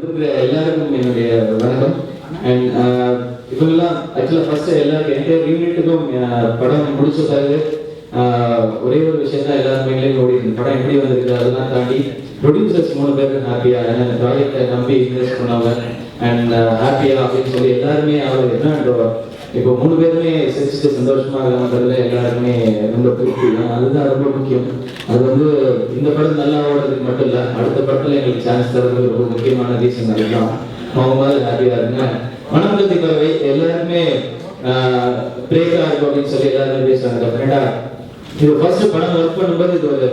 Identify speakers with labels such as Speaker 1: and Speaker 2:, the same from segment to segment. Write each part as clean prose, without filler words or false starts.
Speaker 1: வந்திருக்கிற எல்லாருக்கும் என்னுடைய வணக்கம். அண்ட் இவங்கெல்லாம் ஆக்சுவலாக ஃபர்ஸ்ட் எல்லாருக்கும் எந்த யூனிட்டுக்கும் படம் முடிச்ச பிறகு ஒரே ஒரு விஷயம் தான் எல்லாரும் மைண்ட்லேயும் ஓடி இந்த படம் எப்படி வந்திருக்கு அதெல்லாம் தாண்டி ப்ரொடியூசர்ஸ் 3 பேரும் ஹாப்பியாக ஏன்னா இந்த ப்ராஜெக்டை நம்பி இன்வெஸ்ட் பண்ணவங்க அண்ட் ஹாப்பியாக அப்படின்னு சொல்லி எல்லாருமே அவர் என்ன இப்போ 3 பேருமே சிரிச்சுட்டு சந்தோஷமா இருக்கிறதுல எல்லாருமே ரொம்ப திருப்தி தான். அதுதான் ரொம்ப முக்கியம். அது வந்து இந்த படம் நல்லா ஓடுறதுக்கு மட்டும் இல்லை, அடுத்த படத்தில் எங்களுக்கு சான்ஸ் தரது ரொம்ப முக்கியமான ரீசன் அதுதான். அவங்க மாதிரி ஹாப்பியாக இருங்க. மனம்பத்தி பறவை எல்லாருமே பிரேக்காக இருக்கும் அப்படின்னு சொல்லி எல்லாருமே பேசுவாங்க. டெஃபினட்டா இது ஃபர்ஸ்ட் படம் ஒர்க் பண்ணும்போது இது ஒரு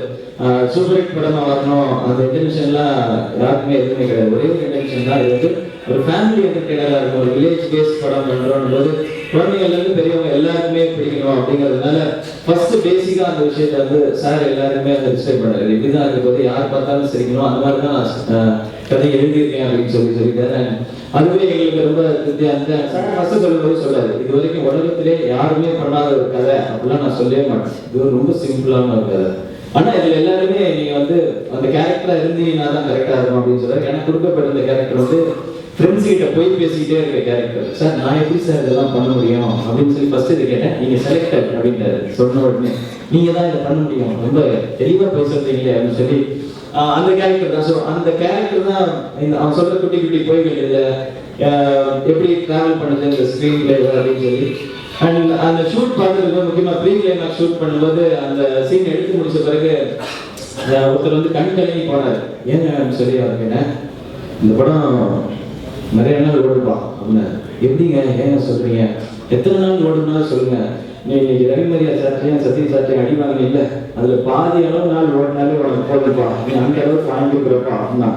Speaker 1: சூப்பர் ஹிட் படமாக வரணும் அந்த இன்டென்ஷன்லாம் யாருக்குமே எதுவுமே கிடையாது. ஒரே ஒரு இன்டென்ஷன் தான், இது வந்து ஒரு ஃபேமிலி என்டர்டெய்னராக இருக்கும். ஒரு வில்லேஜ் பேஸ்ட் படம் பண்ணுறோம் போது குழந்தைங்கள்லேருந்து பெரியவங்க எல்லாருக்குமே பிடிக்கணும் அப்படிங்கிறதுனால ஃபர்ஸ்ட் பேசிக்காக அந்த விஷயத்தை வந்து சார் எல்லாருமே அதை டிஸ்கிரைப் பண்ணாரு. இப்படிதான் இருக்கும்போது யார் பார்த்தாலும் சிரிக்கணும், அந்த மாதிரி தான் நான் கதை எழுதியிருக்கேன் அப்படின்னு சொல்லிட்டாரு. அதுவே எங்களுக்கு ரொம்ப திருப்தியாக இருந்தேன். சார் ஃபர்ஸ்ட் சொல்லும்போது சொல்லாது இது வரைக்கும் உலகத்திலே யாருமே பண்ணாத ஒரு கதை அப்படிலாம் நான் சொல்லவே மாட்டேன். இது ரொம்ப சிம்பிளான ஒரு கதை. ஆனால் இதில் எல்லாருமே நீங்கள் வந்து அந்த கேரக்டராக இருந்தீங்கன்னா தான் கரெக்டாக இருக்கும் அப்படின்னு சொல்கிறார். எனக்கு கொடுக்கப்பட்ட இந்த கேரக்டர் வந்து ஃப்ரெண்ட்ஸ் கிட்ட போய் பேசிக்கிட்டே இருக்க கேரக்டர். சார் நான் எப்படி சார் இதெல்லாம் பண்ண முடியும் அப்படின்னு சொல்லி ஃபர்ஸ்ட் இது கேட்டேன். நீங்கள் செலக்டட் அப்படின்ட்டாரு. சொன்ன உடனே நீங்கள் தான் இதை பண்ண முடியும், ரொம்ப தெளிவாக பேசுறீங்களே அப்படின்னு சொல்லி அந்த கேரக்டர் தான். ஸோ அந்த கேரக்டர் தான் இந்த அவன் சொல்கிற குட்டி குட்டி பொய்கள் இதில் எப்படி ட்ராவல் பண்ணுது இந்த ஸ்க்ரீன் பிளே அப்படின்னு சொல்லி. அண்ட் அந்த ஷூட் பார்த்துருக்கு முக்கியமாக ப்ரீ கிளைமேக்ஸ் ஷூட் பண்ணும்போது அந்த சீன் எடுத்து முடிச்ச பிறகு ஒருத்தர் வந்து கண் கலங்கி போனார். ஏங்க அப்படின்னு சொல்லி அவர் கேட்டேன், இந்த படம் நிறைய நாள் ஓடுப்பான் அப்படின்னு. எப்படிங்க ஏங்க சொல்றீங்க, எத்தனை நாள் ஓடுனாலும் சொல்லுங்க. நீ இன்னைக்கு ரவிமரியா சாட்சியம் சத்திய சாட்சியம் அடி வாங்க இல்லை, அதுல பாதி அளவு நாள் ஓடினாலே உனக்கு போதுப்பா, நீ அந்த அளவுக்கு வாங்கி கொடுக்குறப்பா அப்படின்னா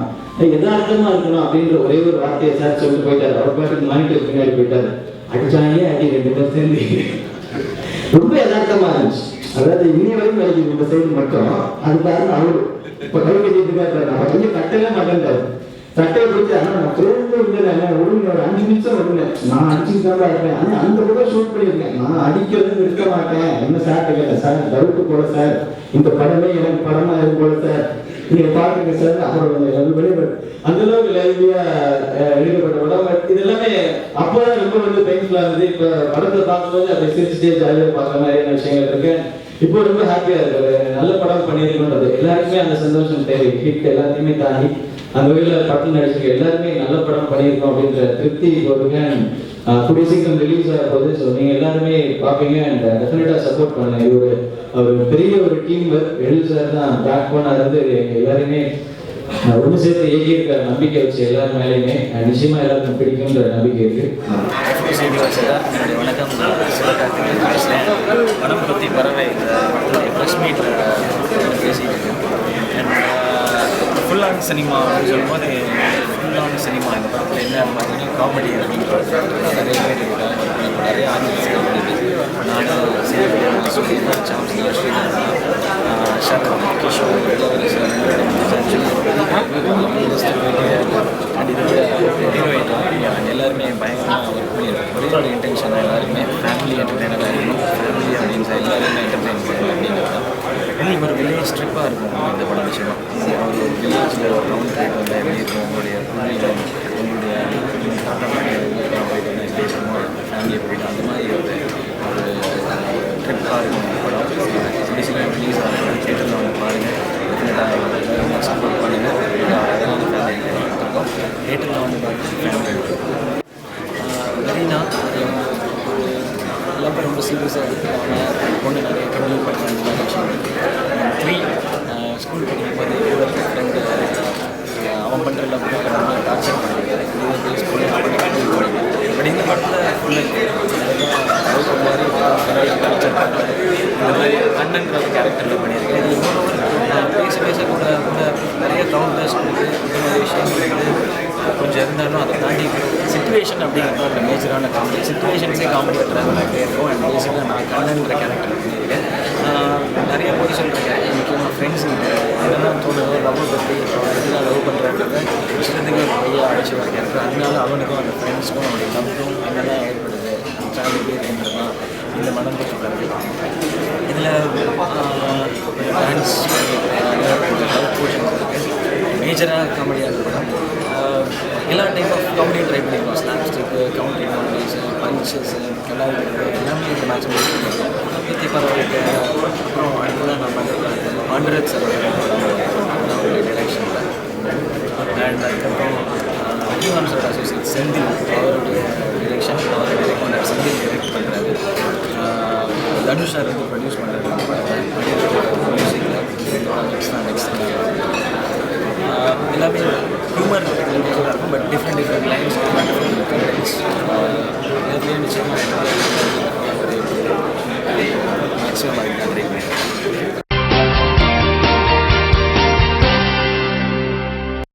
Speaker 1: எதார்த்தமா இருக்கணும் அப்படின்ற ஒரே ஒரு வார்த்தையை சார் சொல்லிட்டு போயிட்டாரு. அவர் பாட்டுக்கு மானிட்டர் பின்னாடி போயிட்டாரு. அடிச்சாங்கே அடி 2 பேர் சேர்ந்து ரொம்ப யதார்த்தமா இருந்துச்சு. அதாவது இன்னைய வரைக்கும் வேலைக்கு இந்த சைடு மட்டும் அது காரணம் அவரு இப்ப கை கட்டிட்டு நம்ம கொஞ்சம் கட்டவே மாட்டேன்றாரு. சட்டையை பிடிச்சி ஆனால் நான் ஃப்ரெண்டு இல்லை ஒழுங்கு ஒரு 5 நிமிஷம் வருங்க நான் அடிச்சுட்டு தான் இருப்பேன். ஆனால் அந்த கூட ஷூட் பண்ணியிருக்கேன். நான் அடிக்கிறது நிறுத்த மாட்டேன். என்ன சார் கேட்டேன், சார் டவுட்டு போல சார், இந்த படமே எனக்கு படமா இருக்கும் போல சார், நீங்க பாருங்க சார். அப்புறம் வெளியே அந்த அளவுக்கு லைவ்லியா எடுக்கப்பட்ட படம். இது எல்லாமே அப்போதான் ரொம்ப வந்து பெயின்ஃபுல்லா இருந்தது. இப்போ படத்தை பார்க்கும்போது அப்படி சிரிச்சுட்டே ஜாலியாக பார்க்குற மாதிரியான விஷயங்கள் இருக்கு. இப்போ ரொம்ப ஹாப்பியா இருக்கு. நல்ல படம் பண்ணியிருக்கோன்றது எல்லாருக்குமே அந்த சந்தோஷம் தேவை. ஹிட் எல்லாத்தையுமே தாண்டி அந்த வகையில் படம் நடிச்சிருக்க எல்லாருமே நல்ல படம் பண்ணியிருக்கோம் அப்படின்ற திருப்தி போடுங்க. கூடிய சீக்கிரம் ரிலீஸ் ஆக போகுது. ஸோ நீங்கள் எல்லாருமே பார்ப்பீங்க அண்ட் டெஃபினட்டாக சப்போர்ட் பண்ணுங்க. இது ஒரு பெரிய ஒரு டீம் ஒர்க். எழில் சார் தான் பேக் போனாக இருந்து எல்லாருமே ஒன்று சேர்த்து இயக்கியிருக்கிற நம்பிக்கை வச்சு எல்லாரும் மேலேயுமே நிச்சயமா எல்லாருக்கும் பிடிக்கும்ன்ற நம்பிக்கை இருக்கு.
Speaker 2: வணக்கம். படம் பற்றி பறவை ப்ரெஸ் மீட்டில் பேசிட்டு ஃபுல்லான சினிமா அப்படின்னு சொல்லும்போது ஃபுல்லான சினிமா இந்த படத்தில் என்ன பார்த்தீங்கன்னா காமெடி அப்படின்ற நிறைய பேர் இருக்காங்க. நிறைய ஆர்டிஸ்ட்கள் நானும் சொல்லியிருந்தேன். சாம்ஸ் ஷரத் கிஷோர் அண்ட் இதோட ஹீரோயின் எல்லாருமே பயங்கரமாக ஒர்க் பண்ணியிருக்காங்க. ஒரே ஒரு இன்டென்ஷன் எல்லாருமே ஃபேமிலி என்டர்டெய்னராக இருக்கணும், ஃபேமிலி அப்படின்னு எல்லாருமே என்டர்டெயின் பண்ணணும் அப்படிங்கிறது தான். எங்களுக்கு ஒரு வில்லேஜ் ட்ரிப்பாக இருக்கும் இந்த படம் விஷயமா. ஒரு வில்லேஜில் ஒரு ரவுண்ட் ட்ரிப் வந்து எப்படி இருக்கும், உங்களுடைய பிள்ளைகள் உங்களுடைய தாத்தா பாட்டி ஊருக்கெல்லாம் போயிட்டு வந்து எப்படி இருக்குமோ ஃபேமிலியை போயிட்டு அந்த மாதிரி ஒரு ட்ரிப்பாக இருக்கும் இந்த படம். சீக்கிரம் ரிலீஸ் ஆகும், தியேட்டரில் வந்து பாருங்கள். டெஃபினட்டாக சப்போர்ட் பண்ணுங்கள். அதெல்லாம் ஃபேமிலி கொடுத்துருக்கோம். தியேட்டரில் வந்து ஃபேமிலி மெரினா எல்லாமே ரொம்ப சீரியஸாக எடுத்துருக்காங்க. பொண்ணு நிறைய கம்யூனிக் பண்ணுறாங்க விஷயம். 3 ஸ்கூல் படிக்கும்போது கூட ஃப்ரெண்டு அவன் பண்ணுற லவ்க்கு ரொம்ப டார்ச்சர் பண்ணியிருக்காரு. இது பேஸ் பண்ணி பட் இந்த படத்தில் ஃபுல்லாக லவ் மாதிரி டார்ச்சர் பண்ணுறாரு. இந்த மாதிரி கண்ணன்ற கேரக்டரில் பண்ணியிருக்கேன். இது பேச கூட நிறைய கவுண்டர்ஸ் கொடுத்து இந்த மாதிரி விஷயங்கள் வந்து கொஞ்சம் இருந்தாலும் அதை தாண்டி சிச்சுவேஷன் அப்படிங்கிறது ஒரு மேஜரான காமெடி. சிச்சுவேஷன்ஸே காமெடி ட்ராவல் ஆகிட்டே இருக்கும். அண்ட் பேசிக்காக நான் கண்ணன்ற கேரக்டர் பண்ணியிருக்கேன். நிறைய போய் சொல்கிற கேரக்டர் முக்கியமாக ஃப்ரெண்ட்ஸுங்கிட்ட இதெல்லாம் தோணுதோ லவ் பற்றி எதுக்காக லவ் பண்ணுறாங்க இஷ்டத்துக்கு ஒரு பையன் அடிச்சு வர கேரக்டர். அதனால அவனுக்கும் அந்த ஃப்ரெண்ட்ஸுக்கும் அவனுடைய லவ்வும் என்னெல்லாம் ஏற்படுது ட்ராவல் பேருன்றதுலாம் இந்த மனம் கொடுத்துருக்காரு. இதில் டான்ஸ் லவ் போர்ஷன்ஸ் இருக்குது. மேஜராக காமெடியாக இருக்கும். எல்லா டைப் ஆஃப் காமெடியும் ட்ரை பண்ணியிருக்கோம். ஸ்லாப்ஸ்டிக்கு, கவுண்டரி காமெடிஸ், பஞ்சஸ், கலாய்க்கிறது எல்லாமே இந்த மேட்ச் பண்ணியிருக்கோம். பற்றி பரவாயில்ல. அப்புறம் அடுத்ததான் நான் பண்ணுறது ஹண்ட்ரட்ஸ் அவருடைய டைரக்ஷனில். அண்ட் அதுக்கப்புறம் அஜிவான்ஸோட அசோசியேட் செந்தில் அவருடைய டைரக்ஷன், அவருடைய டைரக்ட் பண்ணுறாரு, செந்தில் டைரக்ட் பண்ணுறாரு. தனுஷ் சார் வந்து ப்ரொடியூஸ் பண்ணுறாரு. மியூசிக்கில் ப்ராஜெக்ட்ஸ் தான் நெக்ஸ்ட். எல்லாமே ஹியூமர் ரிலேட்டடாக இருக்கும். பட் டிஃப்ரெண்ட் லைன்ஸ், கண்டென்ட்ஸ் எல்லாத்துலேயும் நிச்சயமாக மேக்ஸிமம் அதுக்கு ட்ரை பண்ணுறேன்.